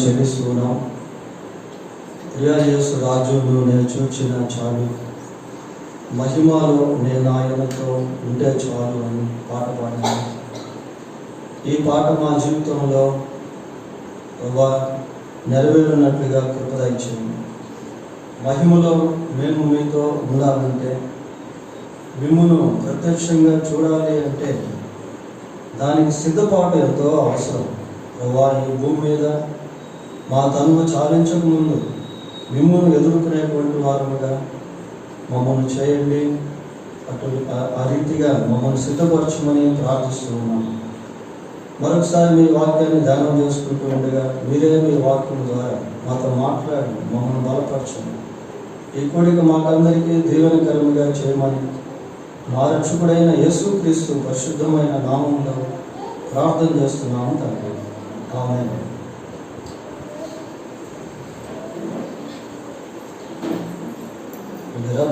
చెల్లిస్తున్నాం. యేసు రాజ్యంలో నేను చూచిన చాలు, మహిమలో నేను ఆయనతో ఉంటే చాలు అని పాట పాడాను. ఈ పాట మా జీవితంలో నెరవేరినట్లుగా కృపదయించింది. మహిమలో మేము మీతో ఉండాలంటే, మిమ్మును ప్రత్యక్షంగా చూడాలి అంటే దానికి సిద్ధపాటు ఎంతో అవసరం. ఈ భూమి మీద మా తనువు చాలించక ముందు మిమ్మును ఎదుర్కొనేటువంటి వారుగా మమ్మల్ని చేయండి. ఆ రీతిగా మమ్మల్ని సిద్ధపరచమని ప్రార్థిస్తున్నాము. మరొకసారి మీ వాక్యాన్ని ధ్యానం చేసుకుంటూ ఉండగా మీరే మీ వాక్యం ద్వారా మాతో మాట్లాడి మమ్మల్ని బలపరచండి. ఈ కోరిక మాకందరికీ దీవెనకరముగా చేయమని మా రక్షకుడైన యేసుక్రీస్తు పరిశుద్ధమైన నామములో ప్రార్థన చేస్తున్నాము తండ్రి. ఆమేన్.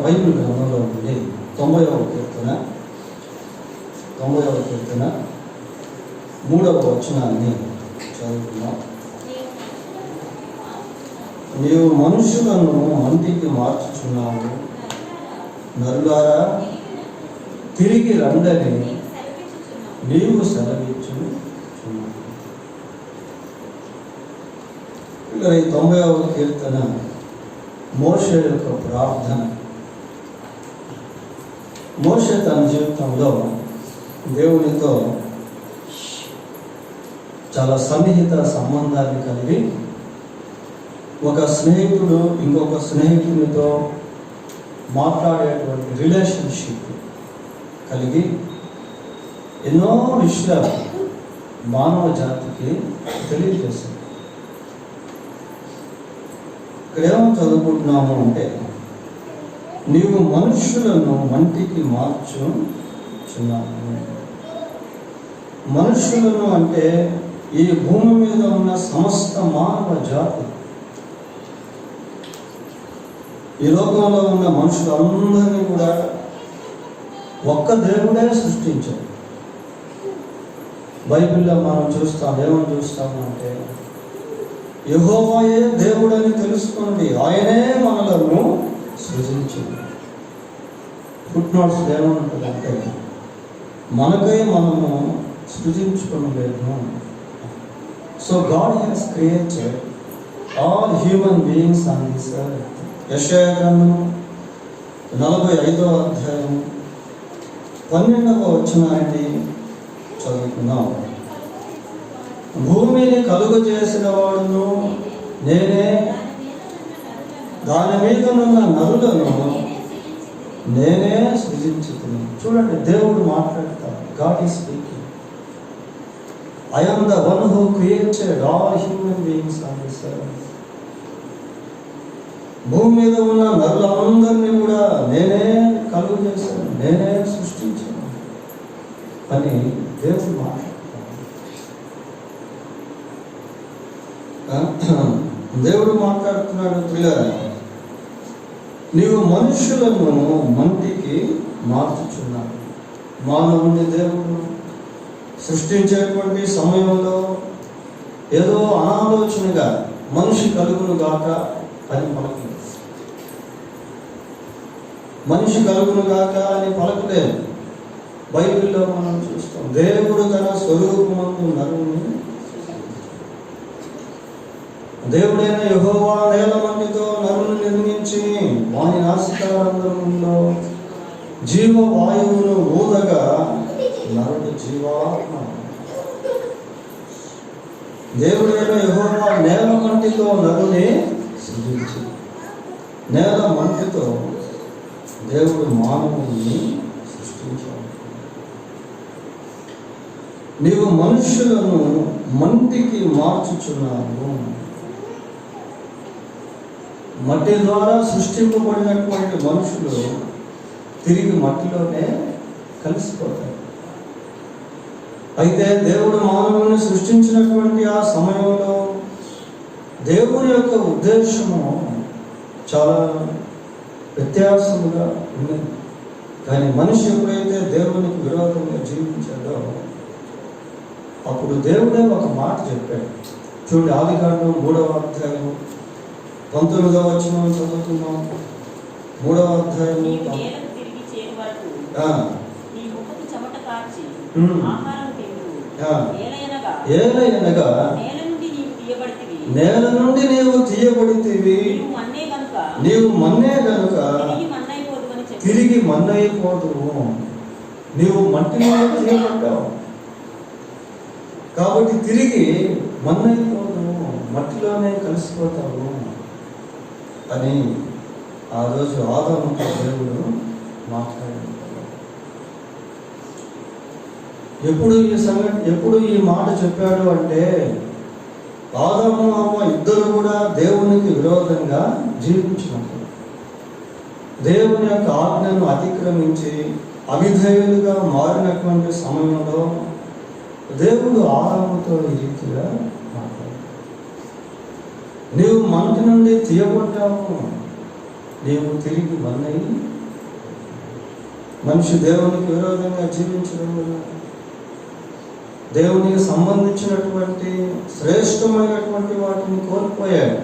బైబిల్ గ్రంథంలో నుండి 90వ కీర్తన 3వ వచనాన్ని చదువుతున్నాం. నీవు మనుషులను మంటికి మార్చుచున్నావు, నరులారా తిరిగి రండని నీవు సెలవిచ్చుచున్నావు. ఈ 90వ కీర్తన మోషే యొక్క ప్రార్థన. మోషే తన జీవితంలో దేవునితో చాలా సన్నిహిత సంబంధాన్ని కలిగి, ఒక స్నేహితుడు ఇంకొక స్నేహితునితో మాట్లాడేటువంటి రిలేషన్షిప్ కలిగి ఎన్నో విషయాలు మానవ జాతికి తెలియజేసింది. ఇక్కడ ఏమో చదువుకుంటున్నాము అంటే, నీవు మనుషులను మంటికి మార్చుచున్నావు. మనుషులను అంటే ఈ భూమి మీద ఉన్న సమస్త మానవ జాతి, ఈ లోకంలో ఉన్న మనుషులందరినీ కూడా ఒక్క దేవుడే సృష్టించాడు. బైబిల్లో మనం ఏమని చూస్తాము అంటే, యెహోవాయే దేవుడని తెలుసుకోండి, ఆయనే మనలను సృజించింది. ఫుట్ నోట్స్ ఏమంటుందంటే, మనకై మనము సృజించుకోలేదు. So God has created all human beings on this earth. యెషయా గ్రంథం 45వ అధ్యాయం 12వ వచనాన్ని చదువుకున్నాం. భూమిని కలుగజేసిన వాడును నేనే, దాని మీద ఉన్న నరులను నేనే సృజించుతున్నాను. చూడండి, దేవుడు మాట్లాడతాడు. God is speaking. I am the one who created all human beings on this earth. భూమి మీద ఉన్న నరులందరినీ కూడా నేనే కలుగు చేశాను, నేనే సృష్టించాను అని దేవుడు మాట్లాడతాడు. దేవుడు మాట్లాడుతున్నాడు, పిల్లరా నీవు మనుషులను మంటికి మార్చుచున్నావు. మానవుని దేవుడు సృష్టించేటువంటి సమయంలో ఏదో అనాలోచనగా మనిషి కలుగును గాక అని పలకలేదు. మనిషి కలుగును గాక అని పలకలేదు. బైబిల్లో మనం చూస్తాం, దేవుడు తన స్వరూపమందు నరుని, దేవుడైన యెహోవా నేల మట్టితో నరుని నిర్మించి వాని నాసికారంధ్రములో జీవవాయువును ఊదగా నరుడు జీవాత్మ. దేవుడైన యెహోవా నేల మట్టితో నరుని సృజించి, నేల మట్టితో దేవుడు మానవుని సృష్టించాడు. నీవు మనుషులను మంటికి మార్చుచున్నావు. మట్టి ద్వారా సృష్టింపబడినటువంటి మనుషులు తిరిగి మట్టిలోనే కలిసిపోతారు. అయితే దేవుడు మానవుని సృష్టించినటువంటి ఆ సమయంలో దేవుని యొక్క ఉద్దేశము చాలా వ్యత్యాసముగా ఉన్నది. కానీ మనిషి ఎప్పుడైతే దేవునికి విరోధంగా జీవించాడో అప్పుడు దేవుడే ఒక మాట చెప్పాడు. చూడండి, ఆదికాండం 3వ అధ్యాయం 19వ వచనం చదువుతున్నాం. 3వ అధ్యాయం నీవు నేలకు తిరిగి చేరు వరకు నీ ముఖపు చెమట కార్చి ఆహారం తిందువు. ఏలయనగా నేల నుండి నీవు తీయబడితివి. నేల నుండి నీవు తీయబడితివి. నీవు మన్నే గనుక తిరిగి మన్నైపోదువు. నీవు మట్టి నుండి తీయబడ్డావు కాబట్టి తిరిగి మన్నైపోదువు, మట్టిలోనే కలిసిపోతావు అని ఆ రోజు ఆదాముతో దేవుడు మాట్లాడాడు. ఎప్పుడు ఈ మాట చెప్పాడు అంటే, ఆదాము అవ్వ ఇద్దరు కూడా దేవునికి విరోధంగా జీవించినప్పుడు, దేవుని యొక్క ఆజ్ఞను అతిక్రమించి అవిధేయులుగా మారినటువంటి సమయంలో దేవుడు ఆదాముతో ఈ రీతిగా మాట్లాడాడు. నీవు మంటి నుండి తీయబడ్డావు, నీవు తిరిగి మన్నై. మనిషి దేవునికి విరోధంగా జీవించడం వల్ల దేవునికి సంబంధించినటువంటి శ్రేష్టమైనటువంటి వాటిని కోల్పోయాడు.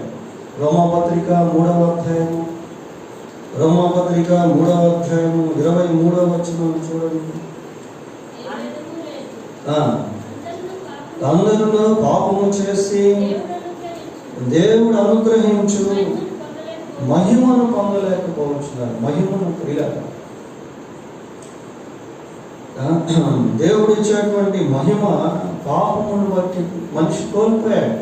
రోమాపత్రిక 3వ అధ్యాయము 23వ వచనం చూడండి. అందరూ పాపము చేసి దేవుడు అనుగ్రహించు మహిమను పొందలేకపోతున్నారు. మహిమను ప్రియాలి, దేవుడు ఇచ్చేటువంటి మహిమ పాపమును బట్టి మనిషి కోల్పోయాడు.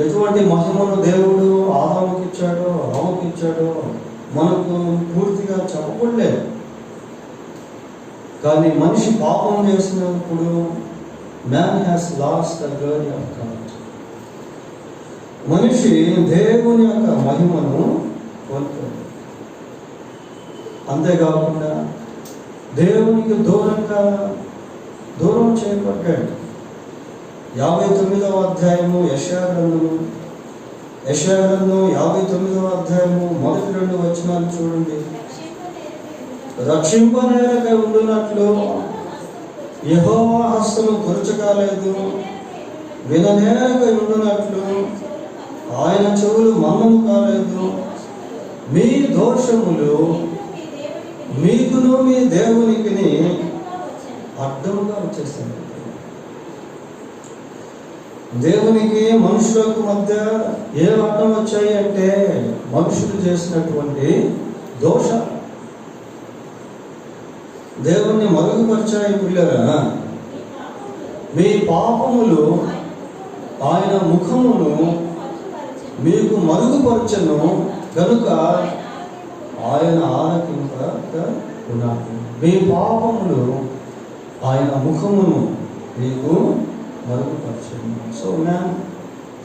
ఎటువంటి మహిమను దేవుడు ఆదాముకి ఇచ్చాడో హవ్వకి ఇచ్చాడో మనకు పూర్తిగా చెప్పకూడలేదు. కానీ మనిషి పాపం చేసినప్పుడు man has lost the glory of God. మనిషి దేవుని యొక్క మహిమను కోల్పోయాడు. అంతేకాకుండా దేవునికి దూరం చేయబడ్డాడు. 59వ అధ్యాయము యెషయా గ్రంథం 59వ అధ్యాయము 1-2 వచనాలు చూడండి. రక్షింపనేరకై ఉండునట్లు యెహోవా హస్తము కొరచకాలేదు, విననేరకై ఉండునట్లు ఆయన చెవులు మందము కాలేదు. మీ దోషములు మీకును మీ దేవునికి అడ్డముగా వచ్చేసాయి. దేవునికి మనుషులకు మధ్య ఏ అడ్డం వచ్చాయి అంటే మనుషులు చేసినటువంటి దోషాలు దేవుణ్ణి మరుగుపరిచాయి. పిల్లరా, మీ పాపములు ఆయన ముఖమును మీకు మరుగుపరచను కనుక ఆయన ఆలకింపకున్నాడు. మీ పాపములు ఆయన ముఖమును మీకు మరుగుపరచను. So man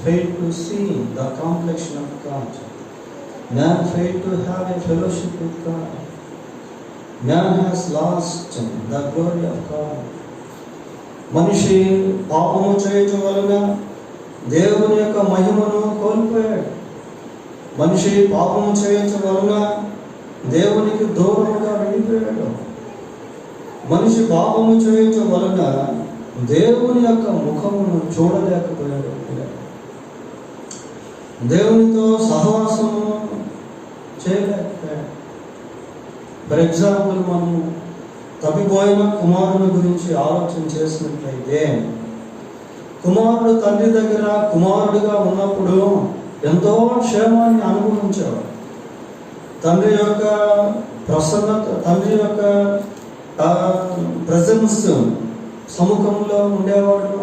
failed to see the complexion of God. Man failed to have a fellowship with God. Man has lost the glory of God. మనిషి పాపము చేయటం వలన దేవుని యొక్క మహిమను కోల్పోయాడు. మనిషి పాపము చేయటం వలన దేవునికి దూరంగా వెళ్ళిపోయాడు. మనిషి పాపము చేయటం వలన దేవుని యొక్క ముఖమును చూడలేకపోయాడు. దేవునితో సహవాసము చేయలేకపోయాడు. ఫర్ ఎగ్జాంపుల్, మనం తప్పిపోయిన కుమారుని గురించి ఆలోచన చేసినట్లయితే, కుమారుడు తండ్రి దగ్గర కుమారుడిగా ఉన్నప్పుడు ఎంతో క్షేమాన్ని అనుభవించాడు. తండ్రి యొక్క ప్రసన్నత, తండ్రి యొక్క ప్రెజెన్స్ సముఖంలో ఉండేవాడు.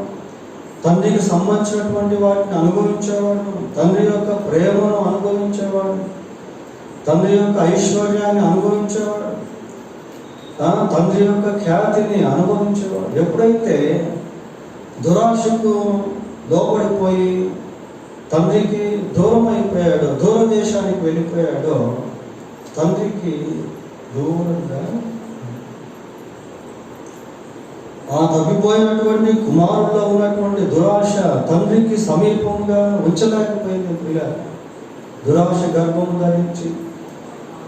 తండ్రికి సంబంధించినటువంటి వాటిని అనుభవించేవాడు. తండ్రి యొక్క ప్రేమను అనుభవించేవాడు. తండ్రి యొక్క ఐశ్వర్యాన్ని అనుభవించేవాడు. తండ్రి యొక్క ఖ్యాతిని అనుభవించేవాడు. ఎప్పుడైతే దురాశకు లోపడిపోయి తండ్రికి దూరం అయిపోయాడో, దూరదేశానికి వెళ్ళిపోయాడో, తండ్రికి దూరంగా ఆ తప్పిపోయినటువంటి కుమారుల్లో ఉన్నటువంటి దురాశ తండ్రికి సమీపంగా ఉంచలేకపోయింది. పిల్ల దురాశ గర్భం ధరించి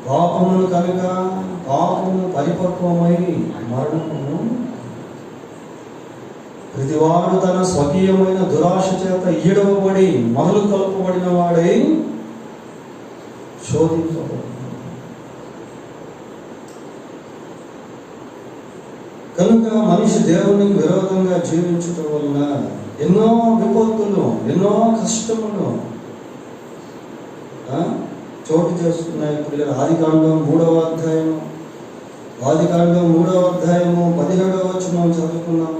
పాపమును కనుక పాపము పరిపక్వమై మరణమును ప్రతివాడు తన స్వకీయమైన దురాశ చేత ఈడవబడి మొదలు కలుపబడిన వాడై శోధించబడి. కనుక మనిషి దేవునికి విరోధంగా జీవించటం వలన ఎన్నో విపత్తులు, ఎన్నో కష్టములు చోటు చేస్తున్నాయి. ఇప్పుడు ఆదికాండం 3వ అధ్యాయము 17వ వచనం చదువుకున్నాం.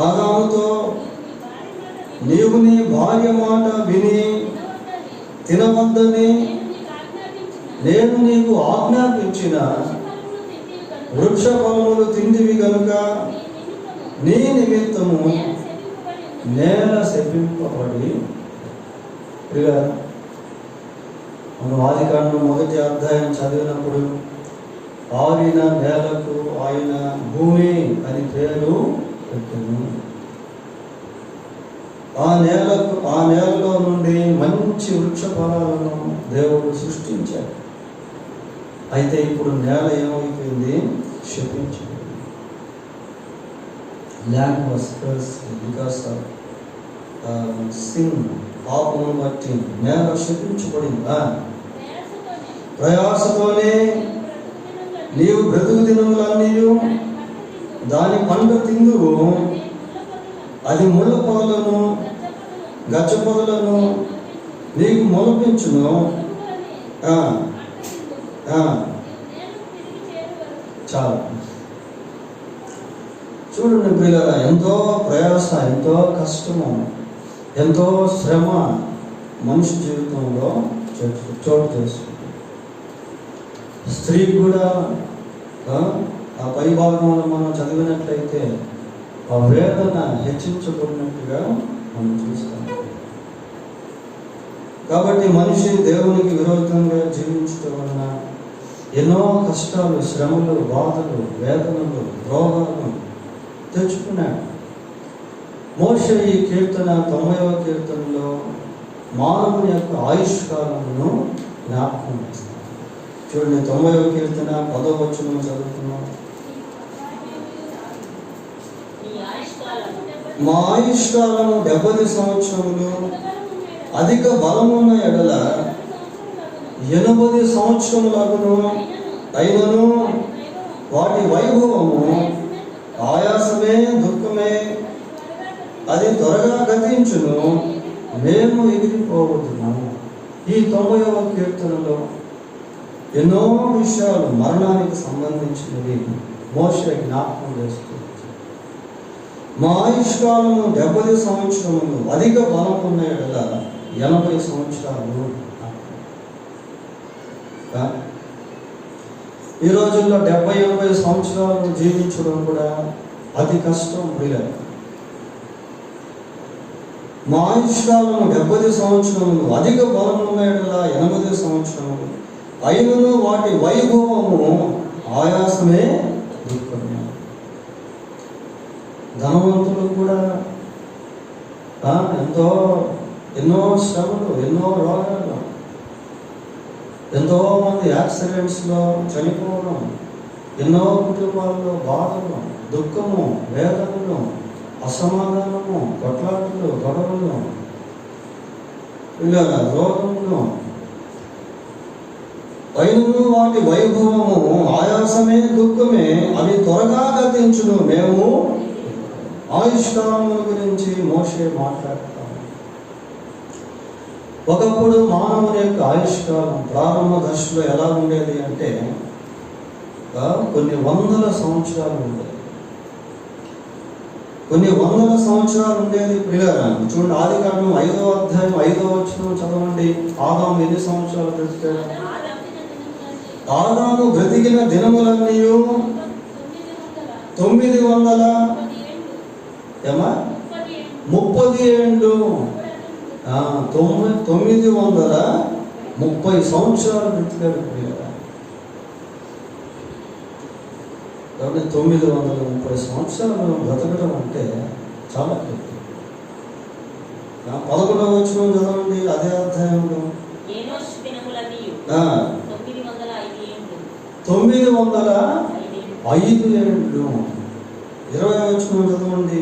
ఆదాముతో నీవు నీ భార్య మాట విని తినవద్దని నేను నీకు ఆజ్ఞాపించిన వృక్ష ఫలములు తింటివి గనుక నీ నిమిత్తము నేల శపింపబడి. మనం ఆదికాండం 1వ అధ్యాయం చదివినప్పుడు ఆరిన నేలకు ఆయన భూమి అని పేరు పెట్టాను. ఆ నేలలో నుండి మంచి వృక్ష ఫలాలను దేవుడు సృష్టించాడు. అయితే ఇప్పుడు నేల ఏమైపోయింది? శపించబడింది. Land was cursed because of sin. పాపమును బట్టి నేల శపించబడింది. ప్రయాసతోనే నీవు బ్రతుకు దినములన్నీ దాని పంట తిందువు, అది ముళ్ళ పొదలను గచ్చ పొదలను నీకు మొలపించును. చాలా చూడండి ప్రియులారా, ఎంతో ప్రయాస, ఎంతో కష్టము, ఎంతో శ్రమ మనిషి జీవితంలో చోటు చేస్తుంది. స్త్రీ కూడా ఆ పరిభాగంలో మనం చదివినట్లయితే ఆ వేదన హెచ్చించబడినట్టుగా మనం చూస్తాం. కాబట్టి మనిషి దేవునికి విరోధంగా జీవించడం వలన ఎన్నో కష్టాలు, శ్రమలు, బాధలు, వేదనలు, రోగాలు తెచ్చుకున్నాడు. మోషే ఈ కీర్తన 90వ కీర్తనలో మానవుని యొక్క ఆయుష్కాలమును జ్ఞాపకం చేస్తాడు. చూడండి, 90వ కీర్తన 10వ వచనం చదువుతున్నాం. మా ఆయుష్కాలము 70 సంవత్సరములు, అధిక బలమున్న ఎడల 80 సంవత్సరములకును అయినను వాటి వైభవము ఆయాసమే, దుఃఖమే, అది త్వరగా గతించును, మేము ఎగిరిపోవద్దుము. ఈ 90వ కీర్తనలో ఎన్నో విషయాలు మరణానికి సంబంధించినవి మోషే జ్ఞాపకం చేస్తుంది. మా ఆయుష్కాలము 70 సంవత్సరములు, అధిక బలం ఉన్న ఎడల 80 సంవత్సరాలు. ఈ రోజుల్లో 70-80 సంవత్సరాలు జీవించడం కూడా అతి కష్టం. ప్రియులారా, మా ఆయుష్కాలము 70 సంవత్సరములు, అధిక బలం ఉన్న ఎడల 80 సంవత్సరములు, అయినను వాటి వైభవము ఆయాసమే, దుఃఖమే. ధనవంతులు కూడా ఎన్నో శ్రమలు, ఎన్నో రోగాలు, ఎంతో మంది యాక్సిడెంట్స్లో చనిపోవడం, ఎన్నో కుటుంబాల్లో బాధలు, దుఃఖము, వేదనలు, అసమాధానము, కొట్లాటలు, గొడవలు, ఇలా రోగములు, అయినను వాటి వైభవము ఆయాసమే, దుఃఖమే, అవి త్వరగా గతించును, మేము ఆయుష్కాలముల గురించి మోషే మాట్లాడతాము. ఒకప్పుడు మానవుని యొక్క ఆయుష్కాలం ప్రారంభ దశలో ఎలా ఉండేది అంటే కొన్ని వందల సంవత్సరాలు ఉండేది. కొన్ని వందల సంవత్సరాలు ఉండేది. ప్రియులారా, చూడండి, ఆదికాండం 5వ అధ్యాయం 5వ వచనం చదవండి. ఆదాము ఎన్ని సంవత్సరాలు బ్రతికాడు? ఆదాము బ్రతికిన దినములన్నీ 900 30 ఏండ్లు. 930 సంవత్సరాలు బ్రతికాడు. కాబట్టి 930 సంవత్సరాలు బ్రతకడం అంటే చాలా పెద్ద. 11వ వచనం చదవండి అదే అధ్యాయంలో. 905 ఏండ్లు. 20వ వచనం చదవండి.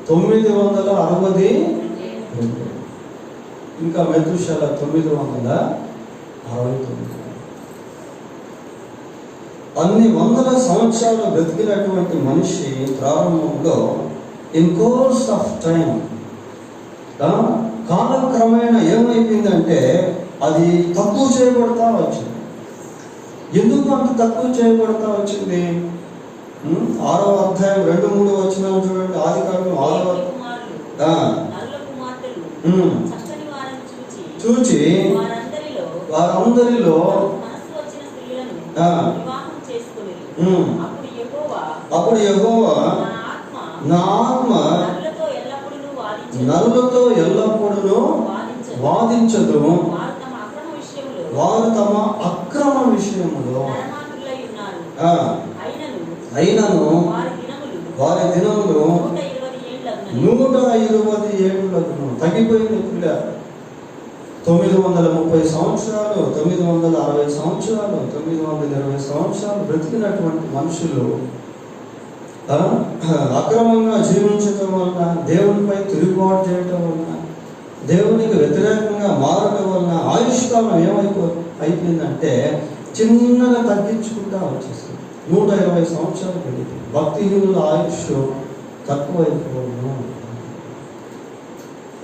962. ఇంకా మెతుషల 969. అన్ని వందల సంవత్సరాలు బ్రతికినటువంటి మనిషి ప్రారంభంలో ఇన్ కోర్స్ ఆఫ్ టైం కాలక్రమేణా ఏమైపోయిందంటే అది తక్కువ చేయబడతా వచ్చింది. ఎందుకు అంత తక్కువ చేయబడతా వచ్చింది? 6వ అధ్యాయం 2-3 వచనాలు చూడండి. ఆదికాండం 6వ చూచి వారందరిలో అప్పుడు యెహోవా నా ఆత్మ నరులతో ఎల్లప్పుడూ వాదించదు, వారు తమ అక్రమ విషయములో అయినను వారి దినములు 120 ఏళ్ళకు తగ్గిపోయింది. 930 సంవత్సరాలు, 960 సంవత్సరాలు, 920 సంవత్సరాలు బ్రతికినటువంటి మనుషులు అక్రమంగా జీవించటం వలన, దేవునిపై తిరుగుబాటు చేయటం వలన, దేవునికి వ్యతిరేకంగా మారటం వలన ఆయుష్కాలం అయిపోయిందంటే చిన్నగా తగ్గించుకుంటా వచ్చేసింది. 120 సంవత్సరాలు పెరిగింది. భక్తిహీనుల ఆయుష్ తక్కువైపోవడం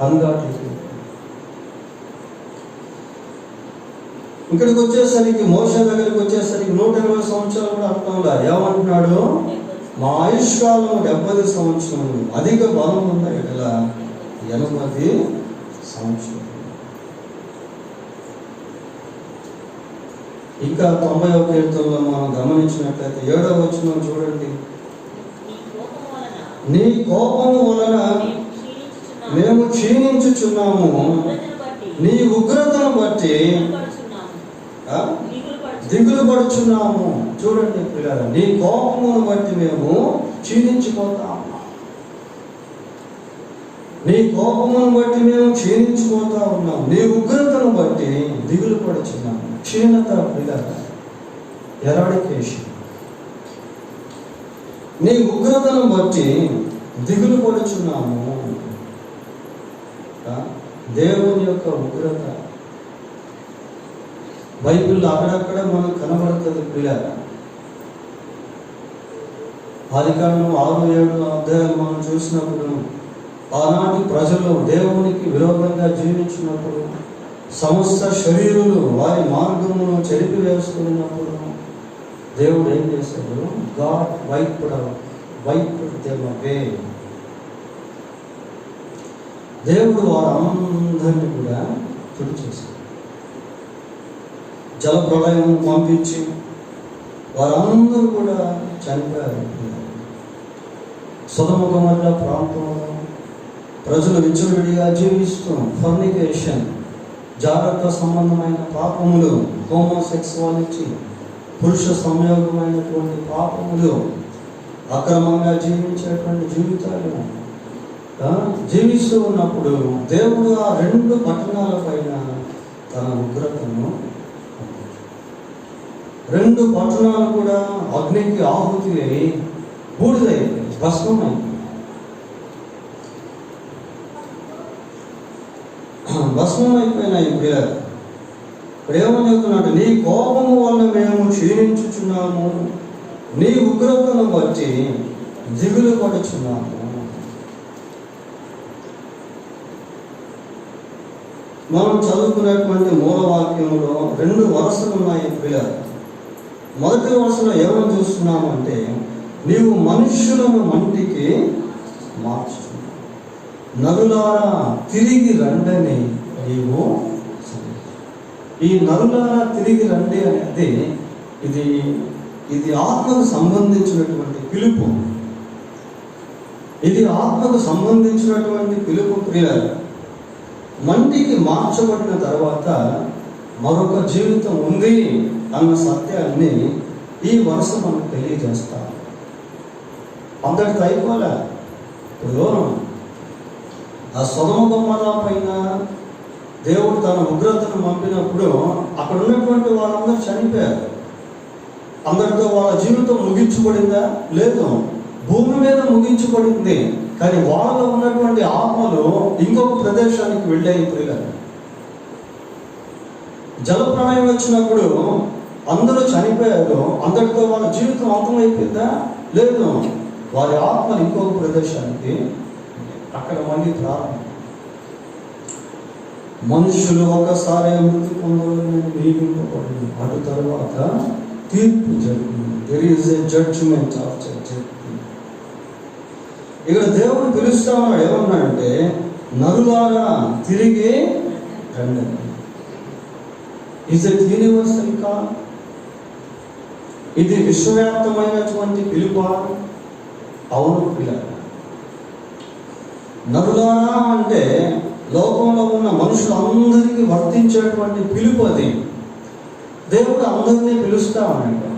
అందుబాటులో. ఇక్కడికి వచ్చేసరికి, మోషే దగ్గరికి వచ్చేసరికి 120 సంవత్సరాలు కూడా అర్థంలా. ఏమంటున్నాడు? మా ఆయుష్కాలం 70 సంవత్సరాలు, అధిక బలం ఉన్న ఎడల 80 సంవత్సరాలు. ఇంకా 90వ కీర్తనలో మనం గమనించినట్లయితే 7వ వచనం చూడండి. నీ కోపము వలన మేము క్షీణించుచున్నాము, నీ ఉగ్రతను బట్టి దిగులు పడుచున్నాము. చూడండి పిల్లలు, నీ కోపమును బట్టి మేము క్షీణించిపోతా ఉన్నాం. నీ కోపమును బట్టి మేము క్షీణించిపోతా ఉన్నాం, నీ ఉగ్రతను బట్టి దిగులు పడుచున్నాము. క్షీణత పిల్లలు, ఎరాడికేషన్. నీ ఉగ్రతను బట్టి దిగులు పడుచున్నాము. దేవుని యొక్క ఉగ్రత బైబిల్లో అక్కడక్కడ మనకు కనబడుతుంది పిల్లలు. ఆదికాండం 6-7 అధ్యాయం మనం చూసినప్పుడు ఆనాటి ప్రజలు దేవునికి విరోధంగా జీవించినప్పుడు, సమస్త శరీరులు వారి మార్గమును చెరిపి వేసుకున్నప్పుడు దేవుడు ఏం చేశాడు? God wiped them away. దేవుడు వారందరినీ కూడా తుడిచేశాడు. జలప్రళయం పంపించి వారందరూ కూడా చనిపోయారు. సొదొమ గొమొర్రా ప్రాంతంలో ప్రజలు విచ్చలవిడిగా జీవిస్తూ ఫర్నికేషన్, జాగ్రత్త సంబంధమైన పాపములు, హోమోసెక్సువాలిటీ, పురుష సంయోగమైనటువంటి పాపములు, అక్రమంగా జీవించేటువంటి జీవితాలు జీవిస్తూ ఉన్నప్పుడు దేవుడు ఆ 2 పట్టణాల పైన తన ఉగ్రతను, 2 పట్టణాలు కూడా అగ్నికి ఆహుతి అయి బూడిదైపోయి భస్మమైపోయినాయి. ఇప్పుడు ఏమని చెప్తున్నాడు? నీ కోపము వల్ల మేము క్షీణించుచున్నాము, నీ ఉగ్రతను బట్టి దిగులు పడుచున్నాము. మనం చదువుకున్నటువంటి మూలవాక్యంలో 2 వరుసలు ఉన్నాయి పిల్లలు. మొదటి వరుసలో ఏమని చూస్తున్నామంటే, నీవు మనుష్యులను మంటికి మార్చుతున్నావు, నరులారా తిరిగి రండని నీవు. ఈ నరులారా తిరిగి రండి అనేది ఇది ఆత్మకు సంబంధించినటువంటి పిలుపు. ఇది ఆత్మకు సంబంధించినటువంటి పిలుపు పిల్లలు. మంటికి మార్చబడిన తర్వాత మరొక జీవితం ఉంది అన్న సత్యాన్ని ఈ వరుస మనకు తెలియజేస్తారు. అంతటితో అయిపోలే. ఇప్పుడు ఆ సొదొమ గొమొర్రా పైన దేవుడు తన ఉగ్రతను పంపినప్పుడు అక్కడ ఉన్నటువంటి వాళ్ళందరూ చనిపోయారు. అందరితో వాళ్ళ జీవితం ముగించబడిందా? లేదు. భూమి మీద ముగించబడింది. కానీ వాళ్ళలో ఉన్నటువంటి ఆత్మలు ఇంకొక ప్రదేశానికి వెళ్ళాయి. ప్రియులారా, జలప్రళయం వచ్చినప్పుడు అందరూ చనిపోయారు. అందరితో వాళ్ళ జీవితం అంతమైపోయిందా? లేదు. వారి ఆత్మలు ఇంకొక ప్రదేశానికి, అక్కడ మళ్ళీ ప్రారంభం. మనుషులు ఒకసారి మృతి పొందవలని నియమింపబడింది. అటు తర్వాత తీర్పు జరిగింది. There is a judgment of judgment. ఇక్కడ దేవుడు పిలుస్తా ఉన్నాడు. ఏమన్నాడంటే, నరులారా తిరిగి రండి. Is it universal call? ఇది విశ్వవ్యాప్తమైనటువంటి పిలుపా? అవును పిల్లలు. నరులారా అంటే లోకంలో ఉన్న మనుషులందరికీ వర్తించేటువంటి పిలుపు అది. దేవుడు అందరినీ పిలుస్తా ఉన్నాడు.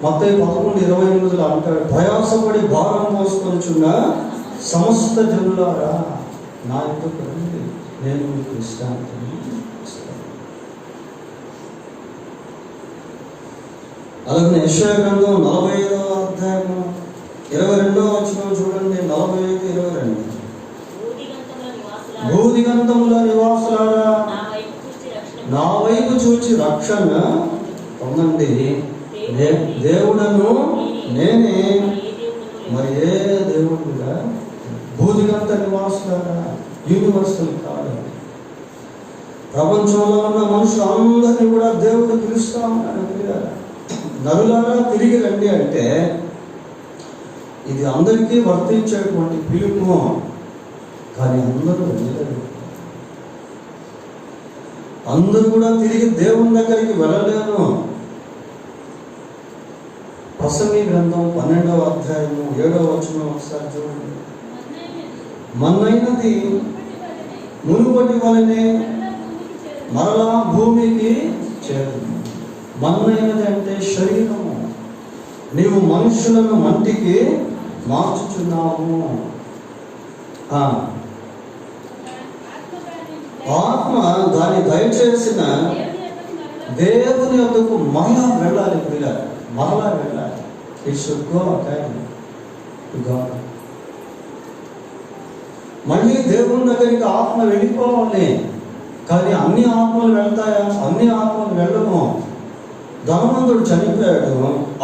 మత్తయి 11:28 అంటాడు, ప్రయాసపడి భారం మోసుకొనుచున్న సమస్త జనులారా నా యొద్దకు రండి, నేను మీకు విశ్రాంతిని ఇస్తాను. అలాగే యెషయా గ్రంథం 45వ అధ్యాయము 22వ వచనం చూడండి. 45:22. భూదిగంతముల నివాసులారా నా వైపు చూచి రక్షణ పొందండి. దేవుడను నేనే, మరి ఏ దేవుడుగా? భూదిగంత నివాసులారా, యూనివర్సల్ కాదు. ప్రపంచంలో ఉన్న మనుషులందరినీ కూడా దేవుడు పిలుస్తా ఉన్నాడు. నరులారా తిరిగి రండి అంటే ఇది అందరికీ వర్తించేటువంటి పిలుపు. కానీ అందరూ వెళ్ళలేరు. అందరూ కూడా తిరిగి దేవుని దగ్గరికి వెళ్ళలేరు. ప్రసంగి గ్రంథం 12వ అధ్యాయము 7వ వచనం ఒకసారి చూడండి. మన్నైనది మునుపటి వలనే మరలా భూమికి చేరును. మన్నైనది అంటే శరీరము. నీవు మనుషులను మంటికి మార్చుచున్నావు. ఆత్మ దాన్ని దయచేసిన దేవుని యొద్దకు మరలా వెళ్ళాలి. మరలా వెళ్ళాలి. It should go according to God. మళ్ళీ దేవుని దగ్గరికి ఆత్మ వెళ్ళిపోవాలి. కానీ అన్ని ఆత్మలు వెళ్తాయా? అన్ని ఆత్మలు వెళ్ళము. ధనవంతుడు చనిపోయాడు,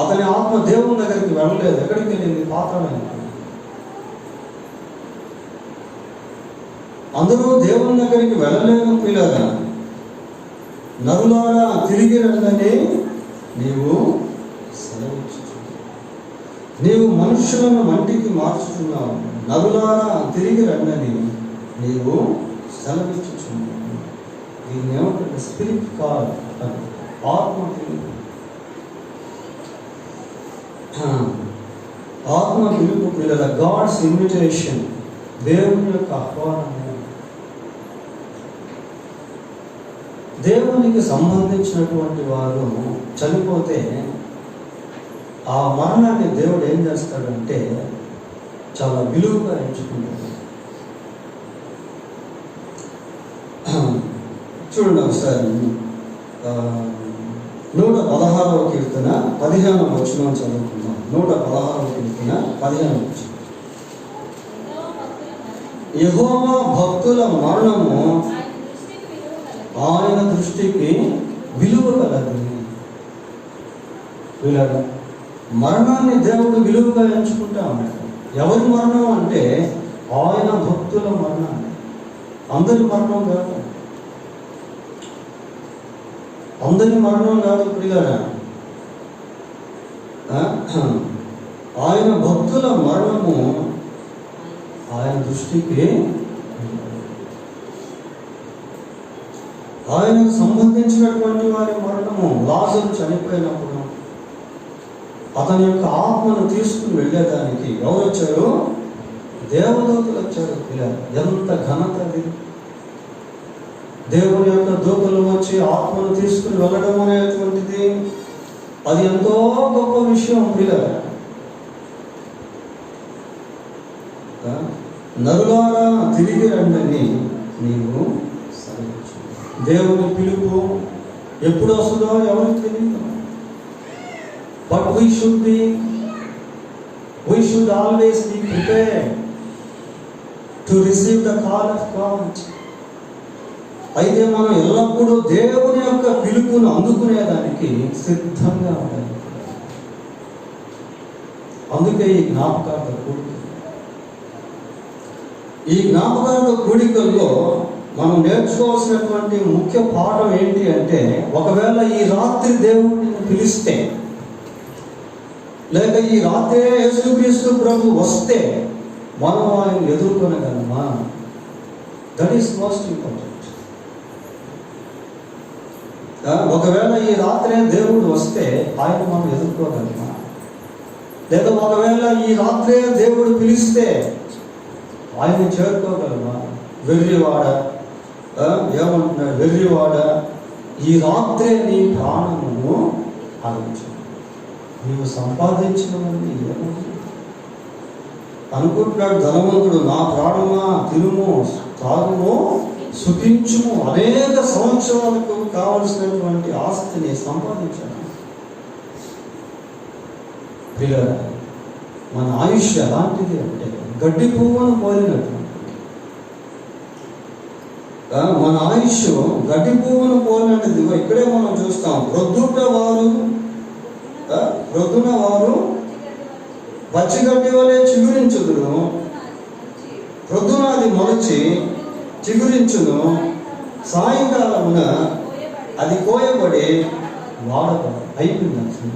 అతని ఆత్మ దేవుని దగ్గరికి వెళ్ళలేదు. ఎక్కడికి వెళ్ళింది? పాతాళానికి. అందరూ దేవుని దగ్గరికి వెళ్ళలేము. పిల్లగా నరులారా తిరిగి రండి, నీవు సెలవిచ్చుచున్నావు. నీవు మనుషులను మంటికి మార్చుచున్నావు. నరులారా తిరిగి రండి, నీవు సెలవిచ్చుచున్నావు. దీన్ని ఏమంటే స్పిరిట్ కాల్, ఆత్మ పిలుపు. ఆత్మ పిలుపు పిల్లల, గాడ్స్ ఇన్విటేషన్, దేవుని యొక్క ఆహ్వానం. దేవునికి సంబంధించినటువంటి వారు చనిపోతే ఆ మరణాన్ని దేవుడు ఏం చేస్తాడంటే చాలా విలువగా ఎంచుకుంటాడు. చూడండి ఒకసారి 116వ కీర్తన 15వ వచనం చదువుకుందాం. 116వ కీర్తన 15వ వచనం. యెహోవా భక్తుల మరణము ఆయన దృష్టికి విలువ కలదు. మరణాన్ని దేవుడు విలువగా ఎంచుకుంటా ఉన్నాడు. ఎవరి మరణం అంటే ఆయన భక్తుల మరణం. అందరి మరణం కాదు, అందరి మరణం కాదు ప్రియులారా. ఆయన భక్తుల మరణము ఆయన దృష్టికి, ఆయనకు సంబంధించినటువంటి వారి మరణము. లాజరు చనిపోయినప్పుడు అతని యొక్క ఆత్మను తీసుకుని వెళ్ళేదానికి ఎవరు వచ్చారు? దేవదూతలు వచ్చారు. ఎంత ఘనత అది! దేవుని యొక్క దూతలు వచ్చి ఆత్మను తీసుకుని వెళ్ళడం అనేటువంటిది అది ఎంతో గొప్ప విషయం. నరులారా తిరిగి రండి, నీవు సెలవిచ్చు. దేవుని పిలుపు ఎప్పుడు వస్తుందో ఎవరికి తెలియదు. But we should always be prepared to receive the call of God. అయితే మనం ఎల్లప్పుడూ దేవుని యొక్క పిలుపును అందుకునేదానికి సిద్ధంగా ఉండాలి. అందుకే ఈ జ్ఞాపకార్థ కూడిక. ఈ జ్ఞాపకార్థ కూడికల్లో మనం నేర్చుకోవాల్సినటువంటి ముఖ్య పాఠం ఏంటి అంటే, ఒకవేళ ఈ రాత్రి దేవుడిని పిలిస్తే, లేక ఈ రాత్రి యేసుక్రీస్తు ప్రభు వస్తే మనం ఆయన ఎదుర్కొనగలమా? That is most important. ఒకవేళ ఈ రాత్రే దేవుడు వస్తే ఆయన మనం ఎదుర్కోగలమా? లేదా ఒకవేళ ఈ రాత్రే దేవుడు పిలిస్తే ఆయన చేరుకోగలమా? వెర్రివాడ ఏమంటున్నాడు? వెర్రివాడ, ఈ రాత్రే నీ ప్రాణమును ఆలోచించు. నీవు సంపాదించినవన్నీ ఏమవుతుంది అనుకుంటున్నాడు ధనవంతుడు. నా ప్రాణమా, తినుము, తాగుము, సుఖించుము. అనేక సంవత్సరాలకు కావలసినటువంటి ఆస్తిని సంపాదించాను. పిల్లరా, మన ఆయుష్ ఎలాంటిది అంటే గడ్డి పువ్వును పోలినట్టు. మన ఆయుష్ గడ్డి పువ్వును పోలినట్టుది. ఇక్కడే మనం చూస్తాం, ప్రొద్దున వారు పచ్చిగడ్డి వలె చిగురించుదురు, ప్రొద్దున అది మొలచి చిగురించును, సాయంకాలమున అది కోయబడి అయిపోయింది.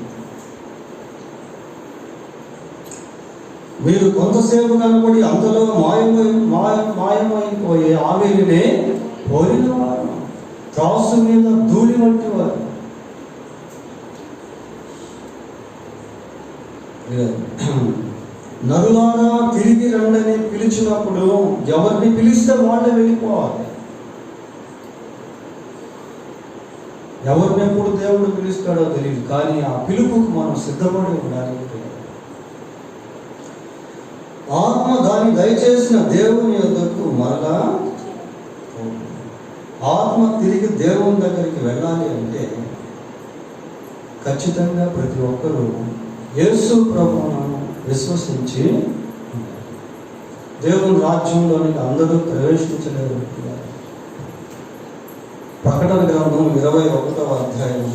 మీరు కొంతసేపు కనబడి అంతలో మాయమైపోయే ఆవిరినే పోలినవారు, త్రాసు మీద ధూళి వంటి వారు. నరులారా తిరిగి రండని పిలిచినప్పుడు ఎవరిని పిలిస్తే వాళ్ళే వెళ్ళిపోవాలి. ఎవరిని ఎప్పుడు దేవుడు పిలుస్తాడో తెలియదు, కానీ ఆ పిలుపుకు మనం సిద్ధపడి ఉండాలి. ఆత్మ దాన్ని దయచేసిన దేవుని యొద్దకు మరలా ఆత్మ తిరిగి దేవుని దగ్గరికి వెళ్ళాలి అంటే ఖచ్చితంగా ప్రతి ఒక్కరూ యేసు ప్రభువును విశ్వసించి దేవుని రాజ్యంలోనికి అందరూ ప్రవేశించలేరు. ప్రకటన గ్రంథం 21వ అధ్యాయము,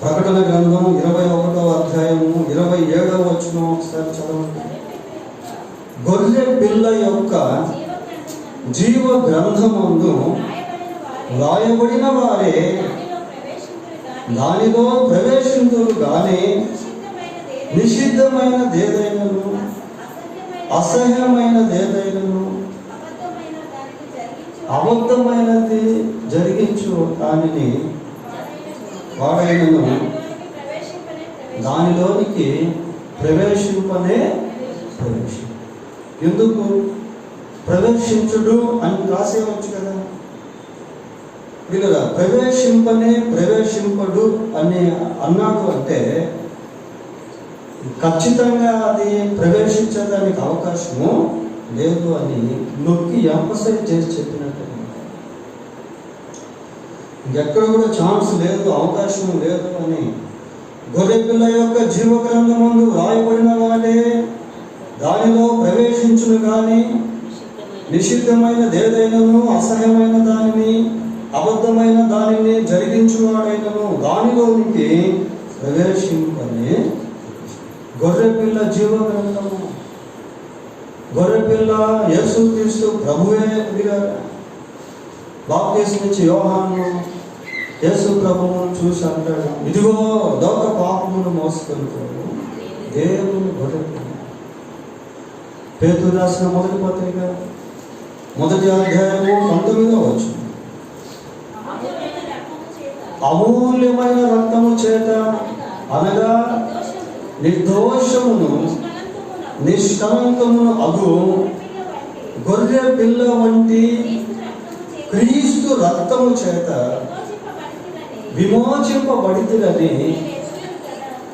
ప్రకటన గ్రంథం 21వ అధ్యాయము 27వ వచనం ఒకసారి చదవండి. గొర్రె పిల్ల యొక్క జీవ గ్రంథమందు రాయబడిన వారే దానిలో ప్రవేశింతురు గాని నిషిద్ధమైనదేదైనను అసహ్యమైనదేదైనను అబద్ధమైనది జరిగించు దానిని వాడైనను దానిలోనికి ప్రవేశింపనే ఎందుకు ప్రవేశించుడు అని రాసేవచ్చు కదా. వీళ్ళ ప్రవేశింపడు అని అన్నాడు అంటే ఖచ్చితంగా అది ప్రవేశించడానికి అవకాశము లేదు అని నొక్కి ఎంఫసైజ్ చేసి చెప్పినట్టు. ఇంకెక్కడ కూడా ఛాన్స్ లేదు, అవకాశం లేదు అని. గొర్రెపిల్ల యొక్క జీవగ్రంథమందు రాయబడిన వాడే దానిలో ప్రవేశించును కానీ నిషిద్ధమైనదేదైనను అసహ్యమైన దానిని అబద్ధమైన దానిని జరిగించువాడైనను దానిలోనికి ప్రవేశింపనే. గొర్రెపిల్ల జీవగ్రంథము, గొర్రెపిల్ల యేసుక్రీస్తు ప్రభువే. బాప్తిస్మిచ్చి యోహాను యేసు ప్రభువును చూసి అంటాడు, ఇదిగో లోక పాపమును మోసుకొనిపోడు దేవుని గొర్రెపిల్ల. పేతురు రాసిన మొదటి పత్రిక 1వ అధ్యాయము 19వ వచనం, అమూల్యమైన రక్తము చేత అనగా నిర్దోషమును నిష్కలంకమును అగు గొర్రె పిల్ల వంటి క్రీస్తు రక్తము చేత విమోచింపబడితులని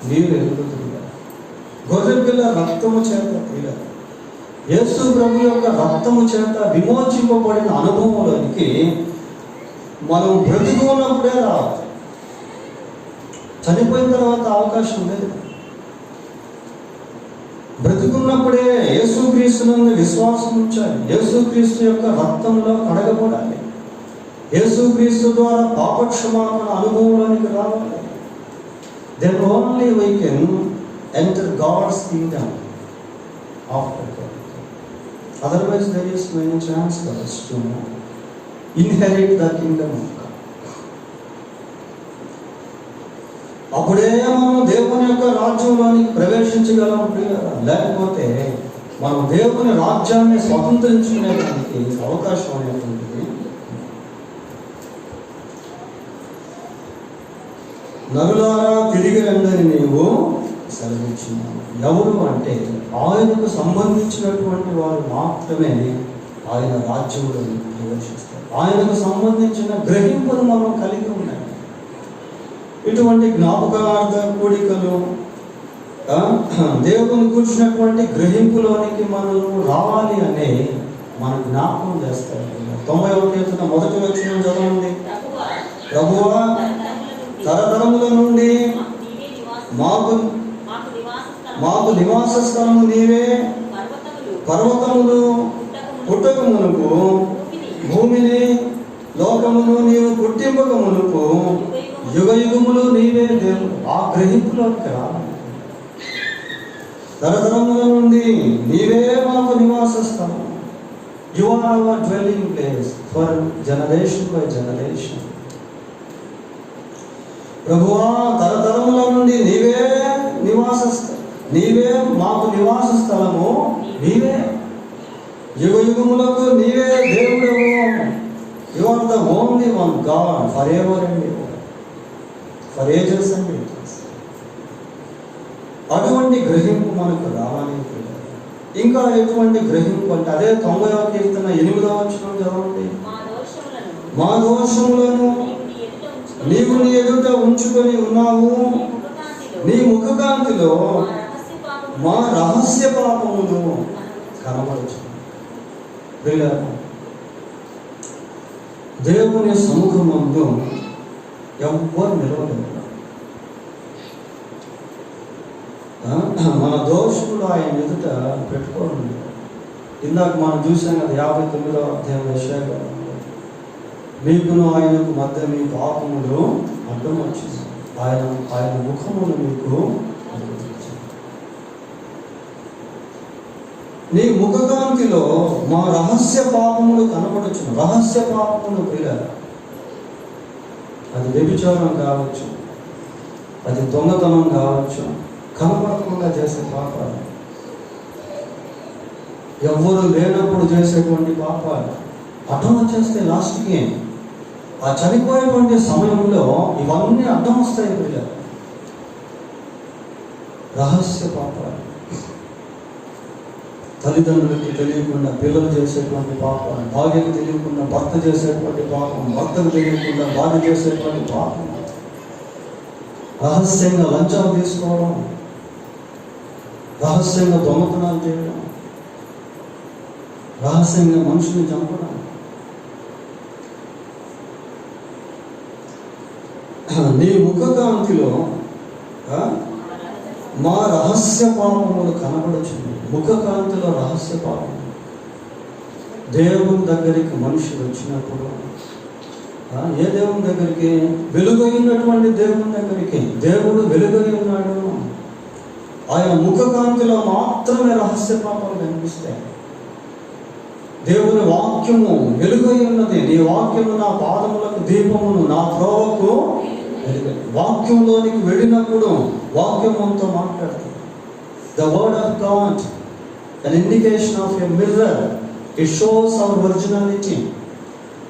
మీరు ఎరుగుతున్నారు. గొర్రె పిల్ల రక్తము చేత, యేసు ప్రభు యొక్క రక్తము చేత విమోచింపబడిన అనుభవంలోనికి మనం బ్రతుకున్నప్పుడే రావాలి. చనిపోయిన తర్వాత అవకాశం లేదు. బ్రతికున్నప్పుడే యేసుక్రీస్తునందు విశ్వాసం ఉంచాలి. యేసుక్రీస్తు యొక్క రక్తంలో కడగబడాలి. యేసుక్రీస్తు ద్వారా పాపక్షమాపణ అనుభవంలోనికి రావాలి. Then only we can enter God's kingdom after death. Otherwise there is no chance for us to inherit the kingdom of God. అప్పుడే మనం దేవుని యొక్క రాజ్యంలోనికి ప్రవేశించగలం. లేకపోతే మనం దేవుని రాజ్యాన్ని స్వతంత్రించుకునేదానికి అవకాశం అనేటువంటిది. నరులారా తిరిగి రండని నీవు సెలవిచ్చినావు. ఎవరు అంటే ఆయనకు సంబంధించినటువంటి వారు మాత్రమే ఆయన రాజ్యంలో ప్రవేశిస్తారు. ఆయనకు సంబంధించిన గ్రహింపును మనం కలిగి ఉన్నాయి. ఇటువంటి జ్ఞాపకార్థ కూడికలు దేవుని కూర్చున్నటువంటి గ్రహింపులోనికి మనం రావాలి అనే మన జ్ఞాపకం చేస్తారు. 91 మొదటి వచనం చదవండి. ప్రభువా తరతరముల నుండి మాకు నివాస స్థలము నీవే, పర్వతములు పుట్టక మునుపు భూమిని లోకమును నీవు పుట్టింపక మునుపు యుగ యుగములు నీవే దేవుడు. ఆ గ్రహింపులోకి రావాలి. తరతరముల నుండి నీవే మాకు నివాస స్థలం. You are our dwelling place for generation by generation. ప్రభువా తరతరముల నుండి నీవే నివాస నీవే మాకు నివాస స్థలము నీవే. యుగ యుగములకు నీవే దేవుడవు. You are the only one God for ever and ever, for ages and ages. అటువంటి గ్రహింపు మనకు రావాలి. ఇంకా ఎటువంటి గ్రహింపు అంటే అదే 90వ కీర్తన 8వ వచనం చదవండి. మా దోషములను నీవు నీ ఎదుట ఉంచుకొని ఉన్నావు. నీ ముఖకాంతిలో మా రహస్య పాపములు కనబడచ్చు. దేవుని సముఖమందు ఎవ్వరు నిలవలేదు. మన దోషములు ఆయన ఎదుట పెట్టుకోవడం. ఇందాక మనం చూసాం కదా 59వ అధ్యాయం యెషయా, మీకును ఆయనకు మధ్య మీ పాపములు అడ్డం వచ్చింది, ఆయన ముఖమును మీకు నీ ముఖకాంతిలో మా రహస్య పాపములు కనబడచ్చును. రహస్య పాపములు పిల్లలు, అది వ్యభిచారం కావచ్చు, అది దొంగతనం కావచ్చు, కనబడకుండా చేసే పాపాలు, ఎవ్వరు లేనప్పుడు చేసేటువంటి పాపాలు అడ్డం వచ్చేస్తే లాస్ట్కి ఆ చనిపోయేటువంటి సమయంలో ఇవన్నీ అడ్డం వస్తాయి పిల్లలు. రహస్య పాపాలు, తల్లిదండ్రులకి తెలియకుండా పిల్లలు చేసేటువంటి పాపం, భార్యకు తెలియకుండా భర్త చేసేటువంటి పాపం, భర్తకు తెలియకుండా భార్య చేసేటువంటి పాపం, రహస్యంగా లంచాలు తీసుకోవడం, రహస్యంగా దొంగతనాలు చేయడం, రహస్యంగా మనుషుని చంపడం. నీ ముఖకాంతిలో మా రహస్య పాపములు కనబడుచుంది. ముఖకాంతిలో రహస్య పాపం. దేవుని దగ్గరికి మనిషి వచ్చినప్పుడు, ఏ దేవుని దగ్గరికి? వెలుగైనటువంటి దేవుని దగ్గరికి. దేవుడు వెలుగై ఉన్నాడు. ఆయన ముఖకాంతిలో మాత్రమే రహస్య పాపాలు కనిపిస్తాయి. దేవుని వాక్యము వెలుగై ఉన్నది. నీ వాక్యము నా పాదములకు దీపమును, నా త్రోవకు వెలుగు. వాక్యంలోనికి వెళ్ళినప్పుడు వాక్యముతో మాట్లాడుతుంది. The word of God, an indication of a mirror, it shows our originality.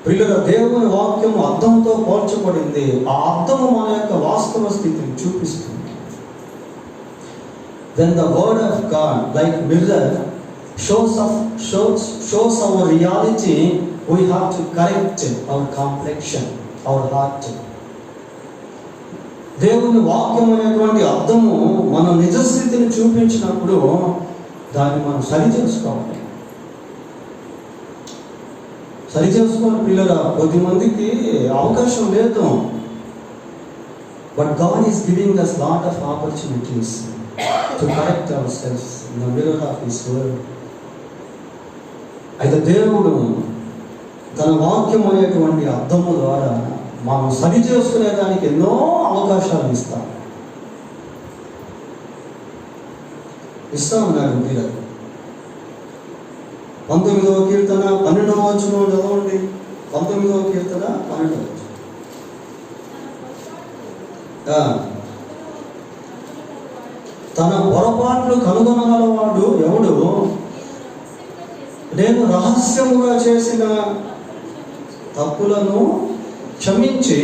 ప్రియుల, దేవుని వాక్యము అద్దంతో పోల్చబడింది. ఆ అద్దము మన యొక్క వాస్తవ స్థితిని చూపిస్తుంది. Then the word of God, like mirror, shows our reality. We have to correct our complexion, our heart. దేవుని వాక్యం అనేటువంటి అర్థము మన నిజస్థితిని చూపించినప్పుడు దాన్ని మనం సరిచేసుకోవాలి పిల్లల. కొద్దిమందికి అవకాశం లేదు. But God is giving us lot of opportunities to correct our self in the mirror of his word. అయితే దేవుడు తన వాక్యం అనేటువంటి అర్థము ద్వారా మనం సరి చేసుకునే దానికి ఎన్నో అవకాశాలు ఇస్తా ఉన్నాడు పిల్లలు. 19వ కీర్తన 12వ వచనం చదవండి. 19వ కీర్తన 12వ వచనం. తన పొరపాట్లు కనుగొనగలవాడు ఎవడు? నేను రహస్యముగా చేసిన తప్పులను క్షమించి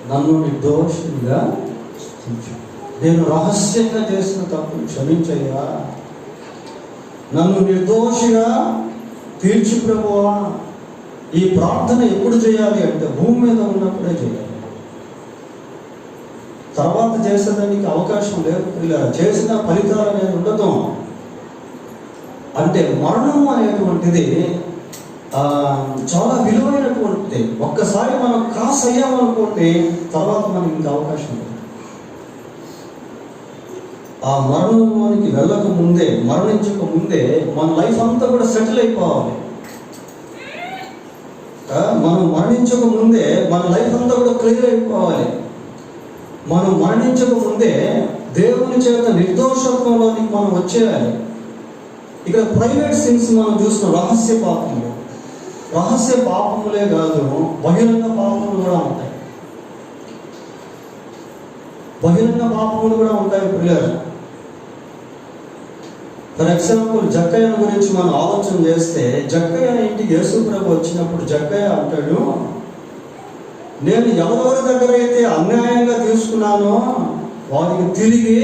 నన్ను నిర్దోషిగా స్థించు. నేను రహస్యంగా చేసిన తప్పులు క్షమించయ్యా, నన్ను నిర్దోషిగా తీర్చు ప్రభువా. ఈ ప్రార్థన ఎప్పుడు చేయాలి అంటే భూమి మీద ఉన్నప్పుడే చేయాలి. తర్వాత చేసేదానికి అవకాశం లేదు. ఇలా చేసిన ఫలితాలు అనేది ఉండదు. అంటే మరణం అనేటువంటిది చాలా విలువైనటువంటిది. ఒక్కసారి మనం క్రాస్ అయ్యామనుకోండి తర్వాత మనకి ఇంకా అవకాశం లేదు. ఆ మరణంలోనికి వెళ్ళక ముందే, మరణించక ముందే మన లైఫ్ అంతా కూడా సెటిల్ అయిపోవాలి. మనం మరణించక ముందే మన లైఫ్ అంతా కూడా క్లియర్ అయిపోవాలి. మనం మరణించక ముందే దేవుని చేత నిర్దోషత్వంలోనికి మనం వచ్చేయాలి. ఇక్కడ ప్రైవేట్ సిన్స్ మనం చూసిన రహస్య పాపములు, రహస్య పాపములే కాదు, బహిరంగ పాపములు కూడా ఉంటాయి. బహిరంగ పాపములు కూడా ఉంటాయి పిల్లలు. ఫర్ ఎగ్జాంపుల్ జక్కయ్య గురించి మనం ఆలోచన చేస్తే, జక్కయ్య ఇంటికి యేసు ప్రభు వచ్చినప్పుడు జక్కయ్య అంటాడు, నేను ఎవరెవరి దగ్గర అయితే అన్యాయంగా తీసుకున్నానో వారికి తిరిగి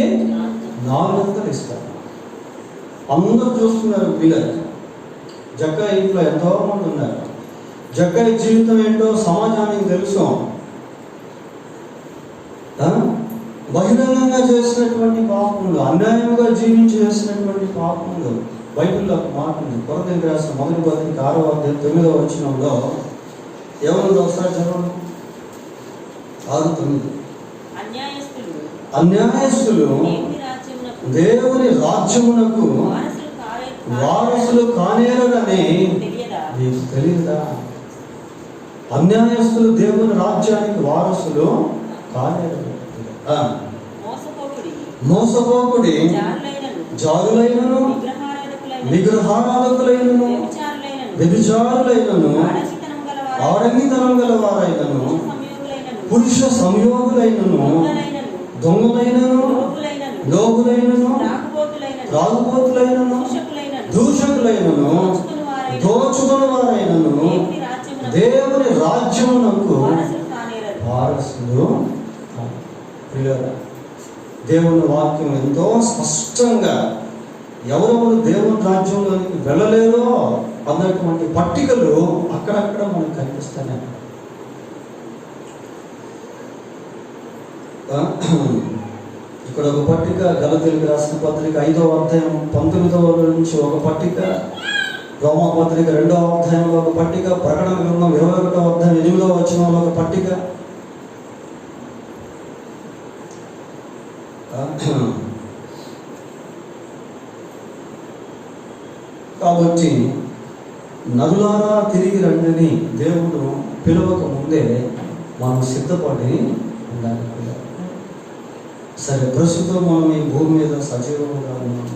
400 ఇస్తాను. అందరూ చూస్తున్నారు పిల్లలు. జక్కయ్య ఇంట్లో ఎంతో మంది ఉన్నారు. జక్కయ్య జీవితం ఏంటో సమాజానికి తెలుసు. బహిరంగంగా చేసినటువంటి పాపములు, అన్యాయంగా జీవించి చేసినటువంటి పాపములు బైబిల్లో ఒక మాట ఉంది. కొరింథీయులకు రాసిన 1వ పత్రిక 6వ అధ్యాయం 9వ వచనంలో ఏమన్నా ఒకసారి చదవండి. 6:9. అన్యాయస్తులు దేవుని రాజ్యమునకు వారసులు కానేరని నీకు తెలియదా? అన్యాయస్తులు దేవుని రాజ్యానికి వారసులు కానేరని. మోసపోకుడి, జారులైనను, విగ్రహారాధకులైనను, వ్యభిచారులైనను, ఆడంగితనం గలవారైనను, పురుష సంయోగులైనను, దొంగలైనను, లోగులైనను, త్రాగుబోతులైనను, దూషకులైనను, దోచుకుని వారైనను దేవుని రాజ్యమునకు వారసులు. దేవుని వాక్యం ఎంతో స్పష్టంగా ఎవరెవరు దేవుని రాజ్యంలోనికి వెళ్ళలేరో అన్నటువంటి పట్టికలు అక్కడక్కడ మనకు కనిపిస్తాయి. ఇక్కడ ఒక పట్టిక, గలతీయులకు రాసిన పత్రిక 5వ అధ్యాయం 19వ నుంచి ఒక పట్టిక, రోమా పత్రిక 2వ అధ్యాయంలో ఒక పట్టిక, ప్రకటన గ్రంథం 21వ అధ్యాయం 8వ వచనంలో ఒక పట్టిక. కాబట్టి నరులారా తిరిగి రండిని దేవుడు పిలవక ముందే మనం సిద్ధపడి ఉండాలి. సరే, ప్రస్తుతం మనం ఈ భూమి మీద సజీవంగా ఉన్నాం.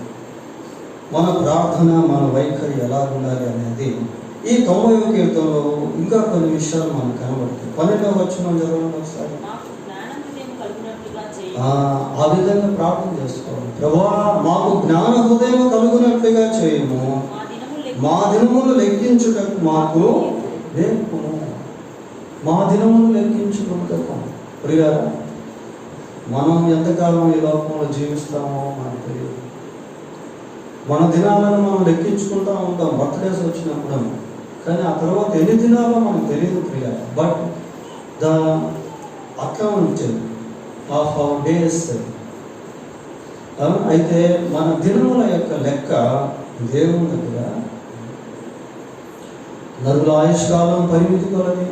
మన ప్రార్థన, మన వైఖరి ఎలా ఉండాలి అనేది ఈ 90వ కీర్తనలో ఇంకా కొన్ని విషయాలు మనకు కనబడతాయి. 12వ వచనం చదవండి ఒకసారి. ఆ విధంగా ప్రార్థన చేసుకోవాలి. ప్రభువా, మాకు జ్ఞాన హృదయం కలుగునట్లుగా చేయము, మా దినములు లెక్కించుటకు మాకు నేర్పుము. మా దినములు లెక్కించుకుంటకు. ప్రియారా, మనం ఎంతకాలం ఈ లోకంలో జీవిస్తామో మనకు తెలియదు. మన దినాలను మనం లెక్కించుకుంటూ ఉంటాం బర్త్డేస్ వచ్చినప్పుడు, కానీ ఆ తర్వాత ఎన్ని దినాలో మనకు తెలియదు ప్రియ. But the account of our days, అయితే మన దినముల యొక్క లెక్క దేవుని దగ్గర. నరుల ఆయుష్కాలం పరిమితి కొలది,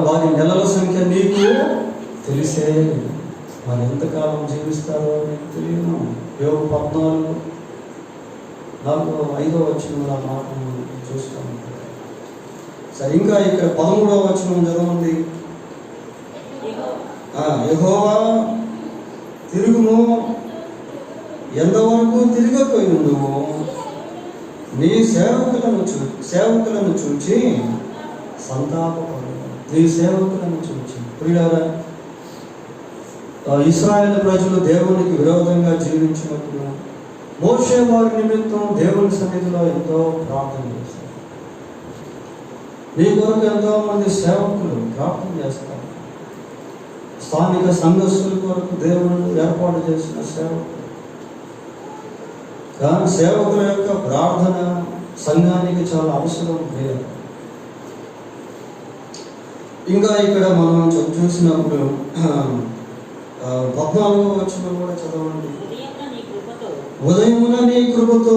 వారి నెలల సంఖ్య నీకు తెలిసే. మరి ఎంతకాలం జీవిస్తారో మీకు తెలియను. యోగు 14:4-5 ఆ మాటను చూస్తాము. సరే, ఇంకా ఇక్కడ 13వ వచనం చదవండి. యెహోవా తిరుగుము, ఎంతవరకు తిరగకపోయిందువు, నీ సేవకులను చూచి సంతాపపడు. నీ సేవకులను చూచి. ప్రియులారా, ఇశ్రాయేలు ప్రజలు దేవునికి విరోధంగా జీవించినప్పుడు మోషే వారి నిమిత్తం దేవుని సన్నిధిలో ఎంతో ప్రార్థన చేస్తారు. నీ కొరకు ఎంతో మంది సేవకులు ప్రార్థన చేస్తారు. స్థానిక సంఘస్థుల కొరకు దేవుడు ఏర్పాటు చేసిన సేవకులు. కానీ సేవకుల యొక్క ప్రార్థన సంఘానికి చాలా అవసరం లేదు. ఇంకా ఇక్కడ మనం చూసినప్పుడు 14వ వచనం కూడా చదవండి. ఉదయమున నీ కృపతో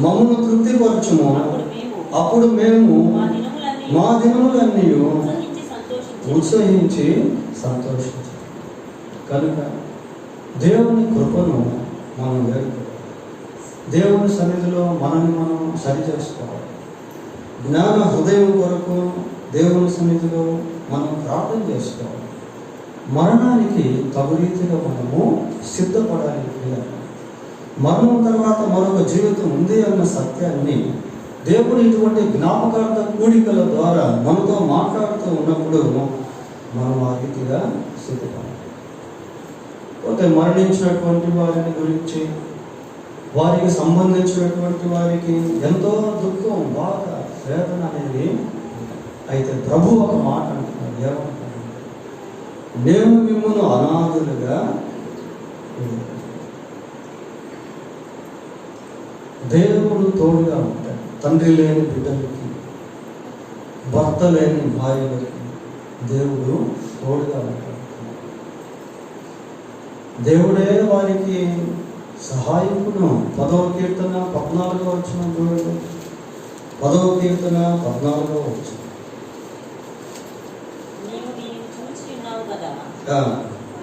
మమ్మను తృప్తిపరచుము, అప్పుడు మేము మా దినములన్నీ ఉత్సహించి సంతోషించాలి. కనుక దేవుని కృపను మనం వేడుకోవాలి. దేవుని సన్నిధిలో మనల్ని మనం సరిచేసుకోవాలి. జ్ఞాన హృదయం కొరకు దేవుని సన్నిధిలో మనం ప్రార్థన చేసుకోవాలి. మరణానికి తగు రీతిగా మనము సిద్ధపడాలి. మరణం తర్వాత మరొక జీవితం ఉంది అన్న సత్యాన్ని దేవుడు ఇటువంటి జ్ఞాపకార్థ కూడికల ద్వారా మనతో మాట్లాడుతూ ఉన్నప్పుడు మనం ఆ రీతిగా సిద్ధపడాలి. పోతే మరణించినటువంటి వారిని గురించి, వారికి సంబంధించినటువంటి వారికి ఎంతో దుఃఖం, బాధ, వేదన అనేది. అయితే ప్రభు ఒక మాట అంటున్నాడు. ఏమంటున్నాడు? నేను మిమ్మల్ని అనాథులుగా, దేవుడు తోడుగా ఉంటాడు. తండ్రి లేని బిడ్డలకి, భర్త లేని భార్యలకి దేవుడు తోడుగా ఉంటాడు. దేవుడే వారికి సహాయకుడు. 10వ కీర్తన 14వ వచనం చూడండి. 10వ కీర్తన 14వ వచనం.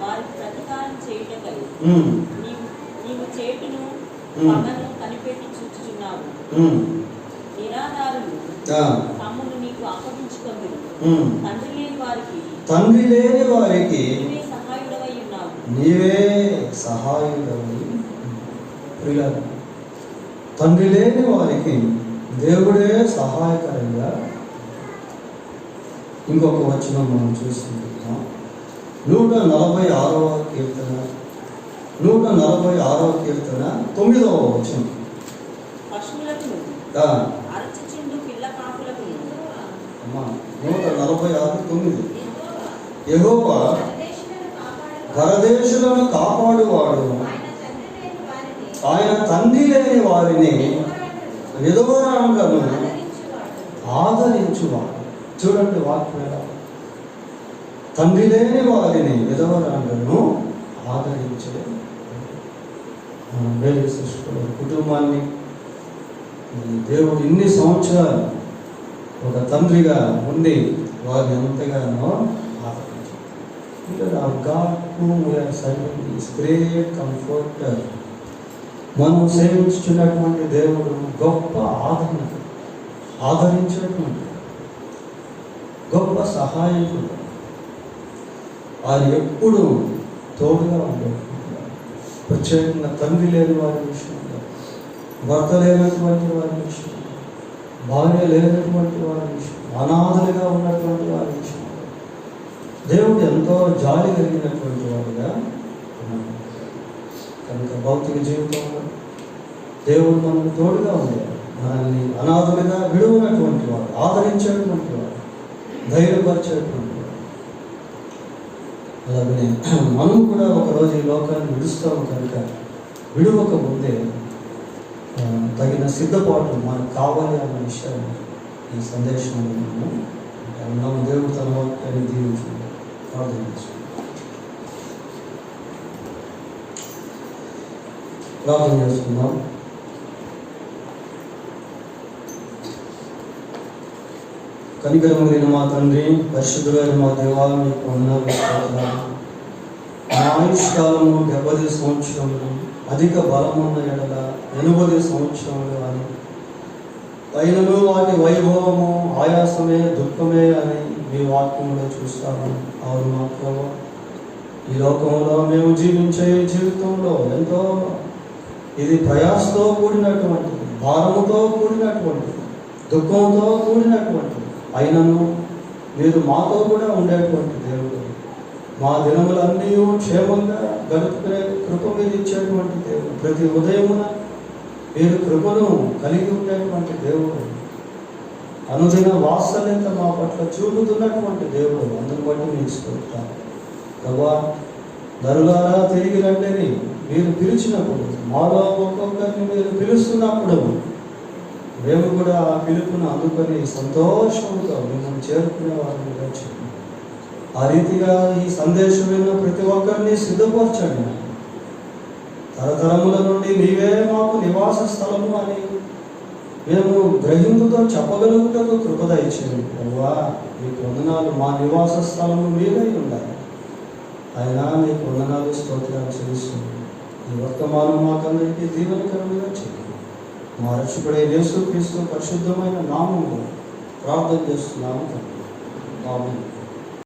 వారికి ప్రతికారం చేయుటకై నీవు చేటును పగను కనిపెట్టి చూచుచున్నావు. నిరాధారులు తమ్మును నీకు అప్పగించుకొందురు. తండ్రి లేని వారికి నీవే సహాయుడవై ఉన్నావు. నీవే సహాయుడవై. ప్రియులారా, తండ్రి లేని వారికి దేవుడే సహాయకరంగా. ఇంకొక వచనం మనం చూసుకుంటున్నాం. 146వ కీర్తన 146వ కీర్తన 9వ వచనం. పశువులకు అరచుచుండు పిల్ల కాపులకు 146:9. యెహోవా పరదేశులను కాపాడువాడు, ఆయన తండ్రి లేని వారిని విధవరాంగను ఆదరించువాడు. చూడండి వాక్యం ఎలా. తండ్రి లేని వారిని విధవరాంగను ఆదరించే వేరే సృష్టిలో కుటుంబాన్ని దేవుడు ఇన్ని సంవత్సరాలు ఒక తండ్రిగా ఉండి వారిని ఎంతగానో ఆదరించాడు. Great comforter. మనం సేవించుతున్నటువంటి దేవుడు గొప్ప ఆదరణ, ఆదరించేటువంటి గొప్ప సహాయకుడు. ఆయన ఎప్పుడు తోడుగా ఉండేటువంటి, ప్రత్యేకంగా తండ్రి లేని వారి విషయంలో, భర్త లేనటువంటి వారి విషయంలో, భార్య లేనటువంటి వారి విషయంలో, అనాథలుగా ఉన్నటువంటి వారి విషయంలో దేవుడు ఎంతో జాలి కలిగినటువంటి వాడుగా ఉన్నాడు. కనుక భౌతిక జీవితంలో దేవుడు మనకు తోడుగా ఉండేవాడు. మనల్ని అనాథలుగా విడువనటువంటి వాడు, ఆదరించేటువంటి వాడు, ధైర్యపరిచేటువంటి వాడు. అలాగనే మనం కూడా ఒకరోజు ఈ లోకాన్ని విడుస్తాము. కనుక విడువక ముందే తగిన సిద్ధపాటు మనకు కావాలి అన్న విషయాన్ని ఈ సందేశంలో మనం దేవుడు తన వాక్యాన్ని దీవించుకుంటాం. ప్రార్థన చేసుకుందాం. కనికరము కలిగిన మా తండ్రి, పరిశుద్ధులైన మా దేవా, మీకు వందనాలు, స్తోత్రాలు. మన ఆయుష్కాలము 70 సంవత్సరములు, అధిక బలమున్న ఎడల 80 సంవత్సరములు అని, అయినను వాటి వైభవము ఆయాసమే దుఃఖమే అని మీ వాక్యంలో చూస్తాము. అవును మా ప్రభువా, ఈ లోకంలో మేము జీవించే జీవితంలో ఎంతో ఇది ప్రయాసతో కూడినటువంటిది, భారముతో కూడినటువంటిది, దుఃఖంతో కూడినటువంటిది. అయినను మీరు మాతో కూడా ఉండేటువంటి దేవుడు, మా దినములన్నీ క్షేమంగా గడుపుకునే కృప మీద ఇచ్చేటువంటి దేవుడు, ప్రతి ఉదయమున మీరు కృపను కలిగి ఉండేటువంటి దేవుడు, అనుదిన వాత్సల్యత మా పట్ల చూపుతున్నటువంటి దేవుడు. అందుని బట్టి మీకు స్తోత్రాలు ప్రభువా. నరులారా తిరిగి రండి మీరు పిలిచినప్పుడు, మాలో ఒక్కొక్కరిని మీరు పిలుస్తున్నప్పుడు మేము కూడా ఆ పిలుపును అందుకొని సంతోషంతో మిమ్మల్ని చేరుకునే వారిని చెప్పండి. ఆ రీతిగా ఈ సందేశం విన్న ప్రతి ఒక్కరిని సిద్ధపరచండి. తరతరముల నుండి నీవే మాకు నివాస స్థలము అని మేము గ్రహింపుతో చెప్పగలుగుటకు కృపద ఇచ్చేది ప్రభువా. మీకు వందనాలు. మా నివాస స్థలము మీరే ఉండాలి. అయినా మీకు వందనాలు, స్తోత్రాలు చెల్లిస్తుంది. ఈ వర్తమానం మాకందరికీ దీవెనకరంగా చేయండి. మా రక్షకుడే యేసుక్రీస్తు పరిశుద్ధమైన నామములో ప్రార్థన చేస్తున్నాము. ఆమేన్.